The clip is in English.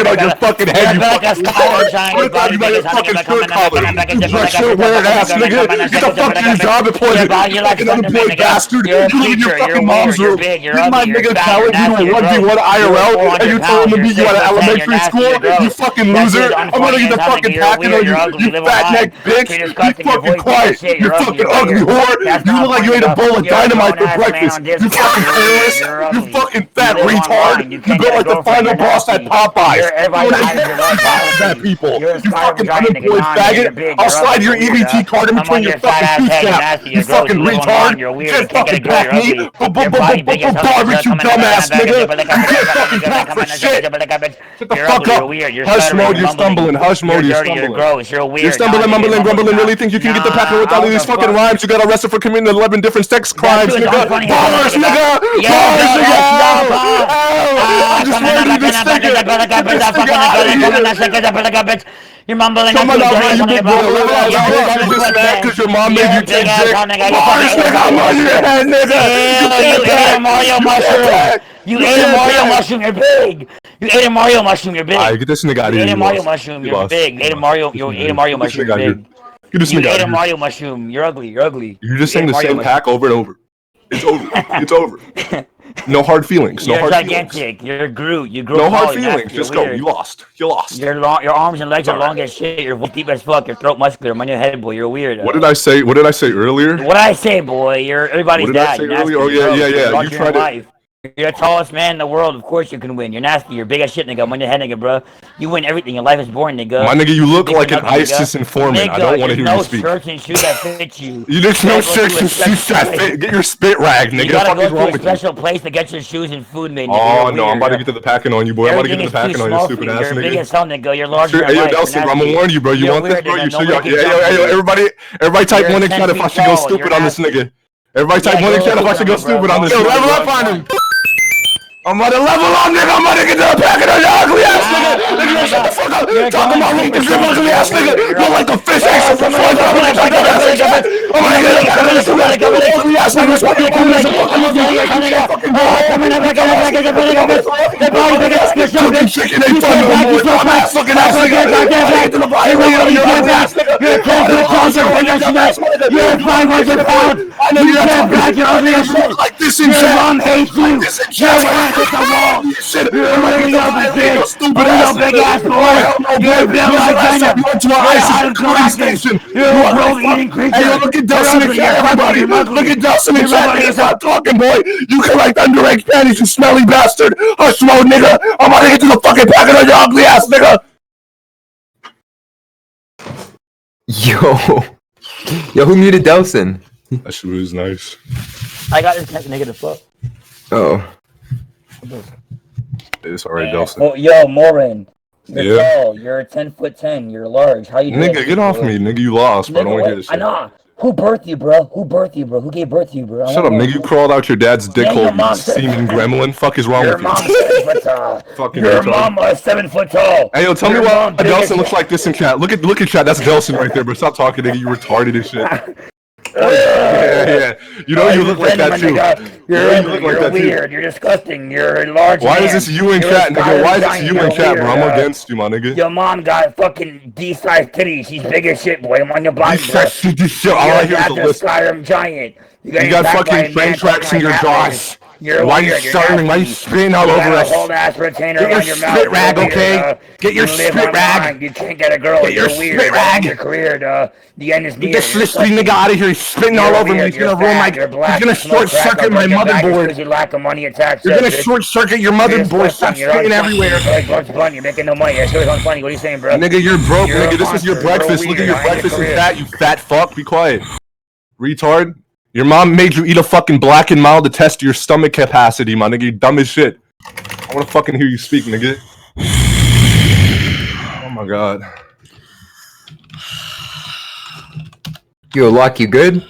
packet on your fucking head, you fucking retard. I'm gonna talk about your fucking shirt collar. You black shirt wearing ass, nigga. Get the fuck to your job employment. You fucking unemployed bastard. You live in your fucking mom's room. You my nigga talent, you do a 1v1 IRL, and you tell him to meet you at an elementary school. You fucking loser. I'm gonna get the fucking packet on you. You fat neck bitch. Be fucking quiet. You fucking ugly whore. You look like you ate a bowl of dynamite for breakfast. You fucking terrorist. You fucking fat retard. You built like the final boss at Popeyes. Fat people. You fucking unemployed faggot. I'll slide your EBT card in between your fucking tooth cap. You fucking retard. You can't fucking pack me. Barbecue dumbass nigga. You can't fucking pack for shit. Shut the fuck up. Hush mode, you're stumbling. Hush mode, you're stumbling. You're stumbling, mumbling, grumbling. Really think you can get the packet with all of these fucking rhymes? You got arrested for committing 11 different sex crimes, nigga. Bars, nigga. Bars, nigga. I just murdered this nigga. You're mumbling. Come on out, you big boy. You're just mad because your mom made you take dick. Bars, nigga. I'm on your head, nigga. You ate a Mario mushroom. You ate a Mario mushroom. You're big. You ate a Mario mushroom. You're big. Alright, get this nigga out of here. You ate a Mario mushroom. You're big. You ate a Mario mushroom. You're big. Get this nigga out of here. You ate a Mario mushroom. You're ugly. You're ugly. You're just saying the same pack over and over. It's over. It's over. No hard feelings. No hard feelings. You're gigantic. You're Groot. You grew no hard feelings. Just go. You lost. You lost. Your arms and legs are long as shit. You're deep as fuck. Your throat muscular. I'm on your head, boy. You're weird. What did I say? What did I say earlier? What did I say, boy? You're everybody's dad. What did I say earlier? Oh yeah. You tried to. You're the tallest man in the world. Of course you can win. You're nasty. You're big as shit, nigga. I'm on your head, nigga, bro. You win everything. Your life is boring, nigga. My nigga, you look like an ISIS informant. I don't want to hear you speak. No shirts and shoes that fit you. There's no shirts and shoes that fit. Get your spit rag, nigga. You gotta go to a special place to get your shoes and food made, nigga. Oh no, I'm about to get to the packing on you, boy. I'm about to get to the packing on you, stupid ass nigga. You're big as hell, nigga. You're larger than life. Hey, yo, Delsin, I'm gonna warn you, bro. You want this, bro? You sure yo, everybody type one in chat if I should go stupid on this nigga. Everybody type one in chat if I should go stupid on this nigga. Yo, level up on him. I'm about to level up, nigga. I'm about to get to the packet on your ugly ass, nigga. Nigga, shut the fuck up. Talk about me, cause you're ugly ass, nigga. You're like a fish ass from the front. I'm gonna get to the ugly ass, nigga. That's why you're coming as a fucking chicken ain't fun no more. I'm ass fucking ass, nigga. Get to the body, you're a 500 pounds. I know you're ugly ass like this in chat. Your mom hates you. Hit the wall! Shit! You're looking up and big! Stupid ass big ass boy! You're built like China! You went to an ISIS recruiting station! You're a world-eating creature! Hey, look at Delsin and chat, everybody! Look at Delsin and chat! Nigga, stop talking, boy! You collect underage panties, you smelly bastard! Hush mode, nigga! I'm about to get to the fucking packet on your ugly ass, nigga! Yo, who muted Delsin? That shit was nice. I got this nigga to fuck. Oh. It's alright, Delsin. Oh, yo, Mourn. You're tall. You're 10'10". You're large. How you doing? Nigga, get off me, nigga. You lost, bro. I don't want to hear this shit. Nah. Who birthed you, bro? Who birthed you, bro? Who gave birth to you, bro? Shut up, nigga. You crawled out your dad's dick hole, you seeming gremlin. Fuck is wrong with you? Your mama is 7 foot tall. Hey, yo, tell me why Delsin looks like this in chat. Look at chat. That's Delsin right there, bro. Stop talking, nigga. You retarded as shit. Yeah. You know you look like that too. You're weird. You're disgusting. You're a large. Why is this you in chat, nigga? Why is this you in chat, bro? I'm against you, my nigga. Your mom got fucking D-sized titties. She's big as shit, boy. I'm on your body, bro. All I hear is a list. Skyrim giant. You got fucking train tracks in your jaws. Why are you starting? Why are you spitting all over us? Get your spit rag, okay? Get your spit rag. You can't get a girl. Get your spit rag. Your career, the end is near. Get this slippery nigga out of here. He's spitting all over me. He's gonna ruin my. He's gonna short circuit my motherboard. You lack of money attached. You're gonna short circuit your motherboard. Stop spitting everywhere. You're making no money. That shit was funny. What are you saying, bro? Nigga, you're broke, nigga. This is your breakfast. Look at your breakfast and fat. You fat fuck. Be quiet. Retard. Your mom made you eat a fucking Black and Mild to test your stomach capacity, my nigga. You dumb as shit. I wanna fucking hear you speak, nigga. Oh my god. Yo, Lock, you good?